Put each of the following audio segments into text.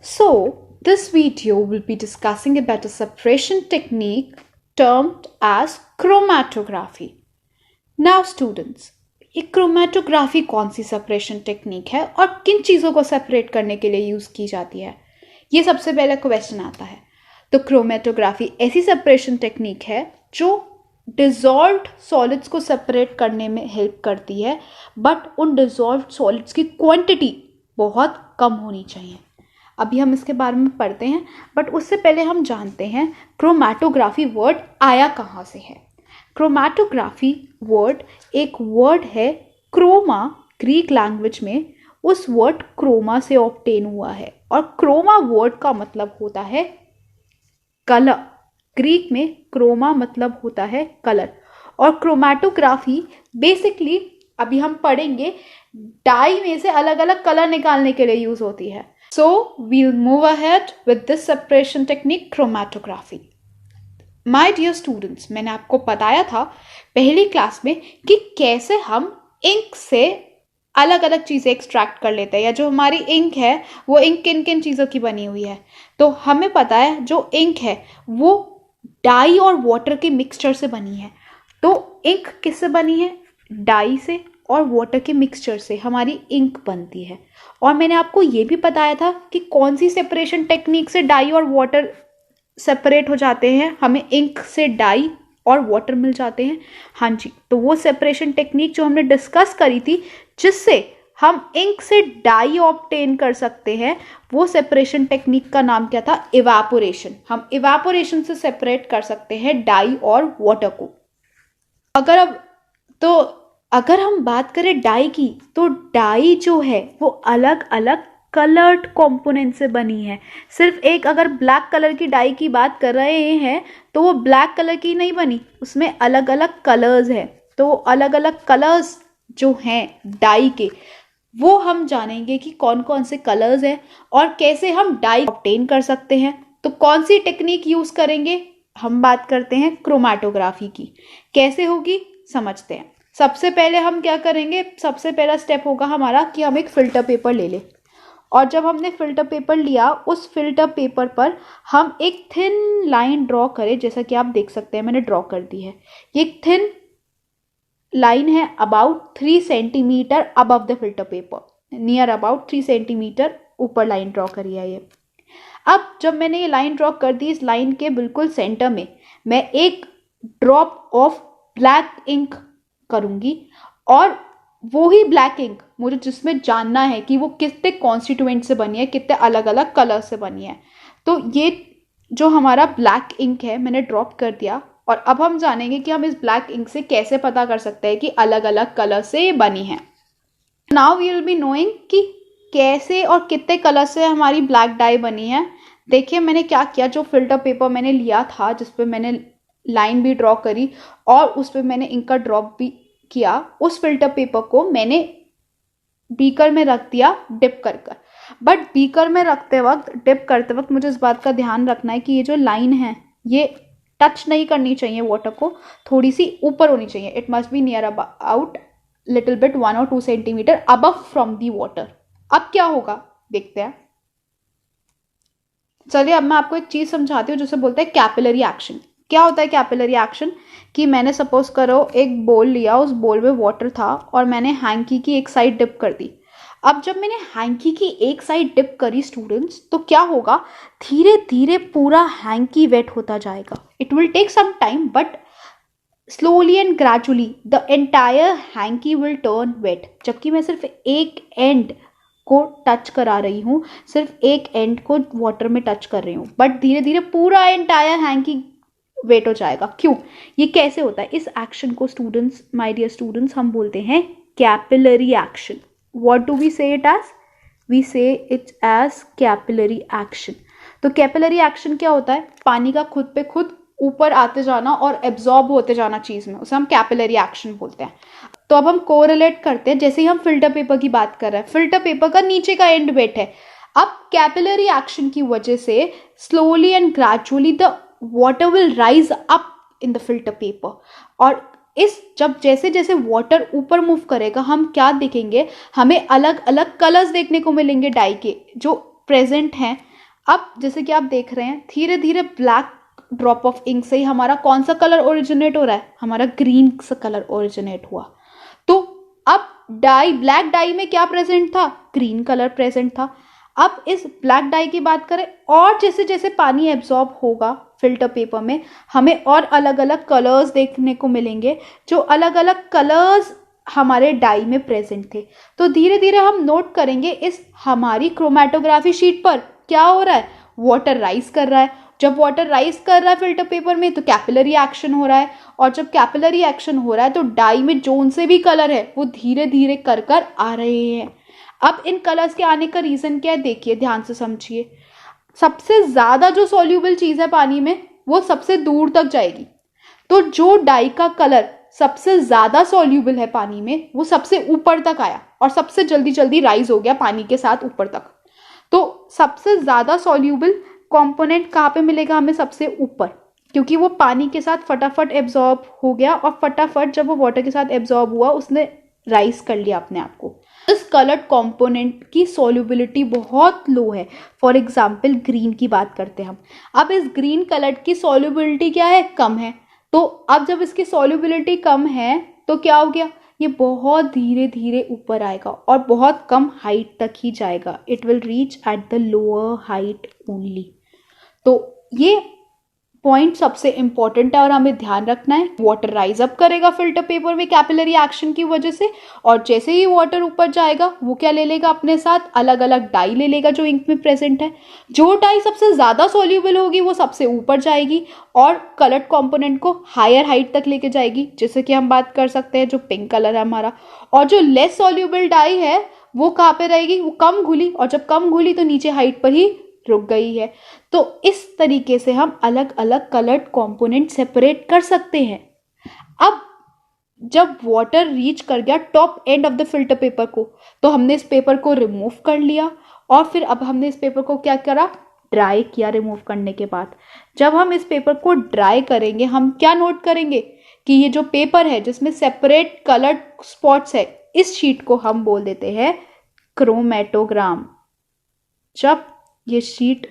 So, this video will be discussing about a separation technique termed as chromatography. Now students, ये chromatography कौन सी separation technique है और किन चीज़ों को सेपरेट करने के लिए यूज़ की जाती है, ये सबसे पहला क्वेश्चन आता है। तो क्रोमेटोग्राफी ऐसी सेपरेशन टेक्निक है जो डिज़ोल्व्ड सॉलिड्स को सेपरेट करने में हेल्प करती है, बट उन डिज़ोल्व्ड सॉलिड्स की क्वांटिटी बहुत कम होनी चाहिए। अभी हम इसके बारे में पढ़ते हैं, बट उससे पहले हम जानते हैं क्रोमेटोग्राफी वर्ड आया कहाँ से है। क्रोमेटोग्राफी वर्ड एक वर्ड है क्रोमा, ग्रीक लैंग्वेज में उस वर्ड क्रोमा से ऑब्टेन हुआ है, और क्रोमा वर्ड का मतलब होता है कलर। ग्रीक में क्रोमा मतलब होता है कलर, और क्रोमेटोग्राफी बेसिकली अभी हम पढ़ेंगे डाई में से अलग अलग कलर निकालने के लिए यूज होती है। So we'll move ahead with this separation technique chromatography. My dear students, मैंने आपको बताया था पहली क्लास में कि कैसे हम इंक से अलग अलग चीज़ें एक्सट्रैक्ट कर लेते हैं, या जो हमारी इंक है वो इंक किन किन चीज़ों की बनी हुई है। तो हमें पता है जो इंक है वो डाई और वाटर के मिक्सचर से बनी है। तो इंक किससे बनी है? डाई से और वाटर के मिक्सचर से हमारी इंक बनती है। और मैंने आपको ये भी बताया था कि कौन सी सेपरेशन टेक्निक से डाई और वाटर सेपरेट हो जाते हैं, हमें इंक से डाई और वाटर मिल जाते हैं। हाँ जी, तो वो सेपरेशन टेक्निक जो हमने डिस्कस करी थी जिससे हम इंक से डाई ऑब्टेन कर सकते हैं, वो सेपरेशन टेक्निक का नाम क्या था? इवापोरेशन। हम इवापोरेशन से सेपरेट कर सकते हैं डाई और वाटर को। अगर हम बात करें डाई की, तो डाई जो है वो अलग अलग कलर्ड कंपोनेंट से बनी है। सिर्फ एक अगर ब्लैक कलर की डाई की बात कर रहे हैं तो वो ब्लैक कलर की नहीं बनी, उसमें अलग अलग कलर्स है। तो अलग अलग कलर्स जो हैं डाई के, वो हम जानेंगे कि कौन कौन से कलर्स हैं और कैसे हम डाई ऑब्टेन कर सकते हैं। तो कौन सी टेक्निक यूज करेंगे? हम बात करते हैं क्रोमेटोग्राफी की। कैसे होगी समझते हैं। सबसे पहले हम क्या करेंगे? सबसे पहला स्टेप होगा हमारा कि हम एक फिल्टर पेपर ले लें, और जब हमने फिल्टर पेपर लिया, उस फिल्टर पेपर पर हम एक थिन लाइन ड्रॉ करें। जैसा कि आप देख सकते हैं मैंने ड्रॉ कर दी है। ये थिन लाइन है about 3 centimetre above the filter paper, near about 3 centimetre ऊपर लाइन ड्रॉ करी है ये। अब जब मैंने ये लाइन ड्रॉ कर दी, इस लाइन के बिल्कुल सेंटर में मैं एक ड्रॉप ऑफ ब्लैक इंक करूंगी, और वो ही ब्लैक इंक मुझे जिसमें जानना है कि वो कितने कॉन्स्टिट्यूएंट से बनी है, कितने अलग अलग कलर से बनी है। तो ये जो हमारा ब्लैक इंक है मैंने ड्रॉप कर दिया, और अब हम जानेंगे कि हम इस ब्लैक इंक से कैसे पता कर सकते हैं कि अलग अलग कलर से बनी है। Now we will be knowing कि कैसे और कितने कलर से हमारी ब्लैक डाई बनी है। देखिए मैंने क्या किया, जो फिल्टर पेपर मैंने लिया था जिस पे मैंने लाइन भी ड्रॉ करी और उस पर मैंने इंक का ड्रॉप भी किया, उस फिल्टर पेपर को मैंने बीकर में रख दिया डिप कर कर। बट बीकर में रखते वक्त, डिप करते वक्त मुझे इस बात का ध्यान रखना है कि ये जो लाइन है ये टच नहीं करनी चाहिए वाटर को, थोड़ी सी ऊपर होनी चाहिए। It must be near about little bit 1 और 2 centimetre above from the water. अब क्या होगा देखते हैं। चलिए अब मैं आपको एक चीज समझाती हूँ जिसे बोलते हैं कैपिलरी एक्शन। क्या होता है कैपिलरी एक्शन? कि मैंने सपोज करो एक बोल लिया, उस बोल में वाटर था और मैंने हैंकी की एक साइड डिप कर दी। अब जब मैंने हैंकी की एक साइड डिप करी स्टूडेंट्स, तो क्या होगा? धीरे धीरे पूरा हैंकी वेट होता जाएगा। It will take some time, but slowly and gradually the entire hanky will turn wet. जबकि मैं सिर्फ एक एंड को टच करा रही हूँ, सिर्फ एक एंड को वाटर में टच कर रही हूँ, बट धीरे धीरे पूरा एंटायर हैंकी वेट हो जाएगा। क्यों? ये कैसे होता है? इस एक्शन को स्टूडेंट्स, माय डियर स्टूडेंट्स, हम बोलते हैं capillary action. What do we say it as? We say it as capillary action. तो कैपिलरी एक्शन क्या होता है? पानी का खुद पे खुद ऊपर आते जाना और एब्जॉर्ब होते जाना चीज में, उसे हम कैपिलरी एक्शन बोलते हैं। तो अब हम कोरिलेट करते हैं। जैसे ही हम फिल्टर पेपर की बात कर रहे हैं, फिल्टर पेपर का नीचे का एंड वेट है। अब कैपिलरी एक्शन की वजह से slowly and gradually the water will rise up in the filter paper, और इस जब जैसे जैसे वाटर ऊपर मूव करेगा, हम क्या देखेंगे? हमें अलग अलग कलर्स देखने को मिलेंगे डाई के जो प्रेजेंट हैं। अब जैसे कि आप देख रहे हैं धीरे धीरे ब्लैक ड्रॉप ऑफ इंक से ही हमारा कौन सा कलर ओरिजिनेट हो रहा है, हमारा ग्रीन सा कलर ओरिजिनेट हुआ। तो अब डाई, ब्लैक डाई में क्या प्रेजेंट था, ग्रीन कलर प्रेजेंट था। अब इस ब्लैक डाई की बात करें, और जैसे जैसे पानी एब्जॉर्ब होगा फिल्टर पेपर में, हमें और अलग अलग कलर्स देखने को मिलेंगे, जो अलग अलग कलर्स हमारे डाई में प्रेजेंट थे। तो धीरे धीरे हम नोट करेंगे इस हमारी क्रोमेटोग्राफी शीट पर क्या हो रहा है, वाटर राइज कर रहा है। जब वाटर राइज कर रहा है फिल्टर पेपर में तो कैपिलरी एक्शन हो रहा है, और जब कैपिलरी एक्शन हो रहा है तो डाई में जोन से भी कलर है वो धीरे धीरे कर कर आ रहे हैं। अब इन कलर्स के आने का रीजन क्या है, देखिए ध्यान से समझिए। सबसे ज्यादा जो सॉल्यूबल चीज है पानी में वो सबसे दूर तक जाएगी, तो जो डाई का कलर सबसे ज्यादा सॉल्यूबल है पानी में वो सबसे ऊपर तक आया और सबसे जल्दी जल्दी राइज हो गया पानी के साथ ऊपर तक। तो सबसे ज्यादा सॉल्यूबल कंपोनेंट कहाँ पे मिलेगा हमें, सबसे ऊपर, क्योंकि वो पानी के साथ फटाफट एब्जॉर्ब हो गया और फटाफट जब वो वाटर के साथ एब्जॉर्ब हुआ उसने राइज कर लिया अपने आप को। इस कलर्ड कंपोनेंट की सॉल्युबिलिटी बहुत लो है। फॉर एग्जाम्पल ग्रीन की बात करते हैं हम। अब इस ग्रीन कलर की सॉल्युबिलिटी क्या है, कम है। तो अब जब इसकी सॉल्युबिलिटी कम है तो क्या हो गया, ये बहुत धीरे धीरे ऊपर आएगा और बहुत कम हाइट तक ही जाएगा। It will reach at the lower height only. तो ये पॉइंट सबसे इंपॉर्टेंट है और हमें ध्यान रखना है। वाटर राइज अप करेगा फिल्टर पेपर में कैपिलरी एक्शन की वजह से, और जैसे ही वाटर ऊपर जाएगा वो क्या ले लेगा अपने साथ, अलग अलग डाई ले लेगा जो इंक में प्रेजेंट है। जो डाई सबसे ज्यादा सॉल्यूबल होगी वो सबसे ऊपर जाएगी और कलर्ड कंपोनेंट को हायर हाइट तक लेके जाएगी, जैसे कि हम बात कर सकते हैं जो पिंक कलर है हमारा। और जो लेस सॉल्यूबल डाई है वो कहाँ पे रहेगी, वो कम घुली, और जब कम घुली तो नीचे हाइट पर ही रुक गई है। तो इस तरीके से हम अलग अलग कलर्ड कंपोनेंट सेपरेट कर सकते हैं। अब जब वाटर रीच कर गया top end of the filter paper को, तो हमने इस पेपर को रिमूव कर लिया और फिर अब हमने इस पेपर को क्या करा, ड्राई किया। रिमूव करने के बाद जब हम इस पेपर को ड्राई करेंगे हम क्या नोट करेंगे कि ये जो पेपर है जिसमें सेपरेट कलर्ड स्पॉट्स है, इस शीट को हम बोल देते हैं क्रोमेटोग्राम। जब ये शीट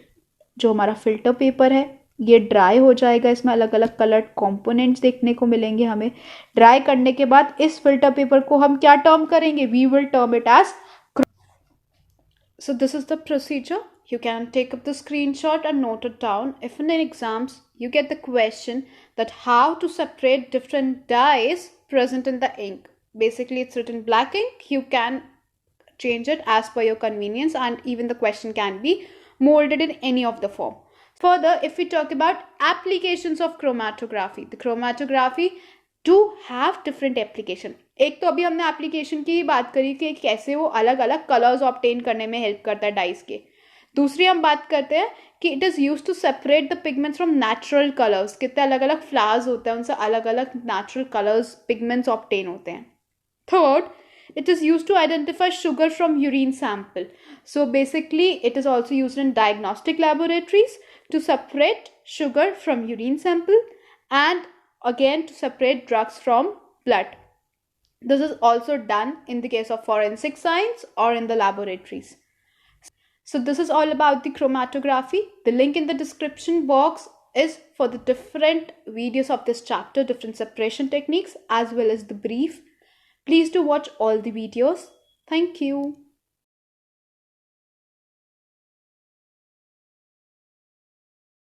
जो हमारा फिल्टर पेपर है ये ड्राई हो जाएगा, इसमें अलग अलग कलर्ड कंपोनेंट्स देखने को मिलेंगे हमें। ड्राई करने के बाद इस फिल्टर पेपर को हम क्या टर्म करेंगे, we will term it as. So this is the procedure. You can take up the screenshot and note it down. If in exams you get the question that how to separate different dyes present in the ink. Basically it's written black ink. You can change it as per your convenience, and even the question can be molded in any of the form. Further, if we talk about applications of chromatography, the chromatography do have different application. एक तो अभी हमने application की ही बात करी कि कैसे वो अलग अलग कलर्स ऑब्टेन करने में हेल्प करता है डाइस के। दूसरी हम बात करते हैं कि it is use to separate the pigments from natural colours. कितने अलग अलग फ्लावर्स होते हैं उनसे अलग अलग नेचुरल कलर्स पिगमेंट्स ऑब्टेन होते हैं। Third, it is used to identify sugar from urine sample. So basically it is also used in diagnostic laboratories to separate sugar from urine sample, and again to separate drugs from blood. This is also done in the case of forensic science or in the laboratories. So this is all about the chromatography. The link in the description box is for the different videos of this chapter, different separation techniques as well as the brief. Please do watch all the videos. Thank you.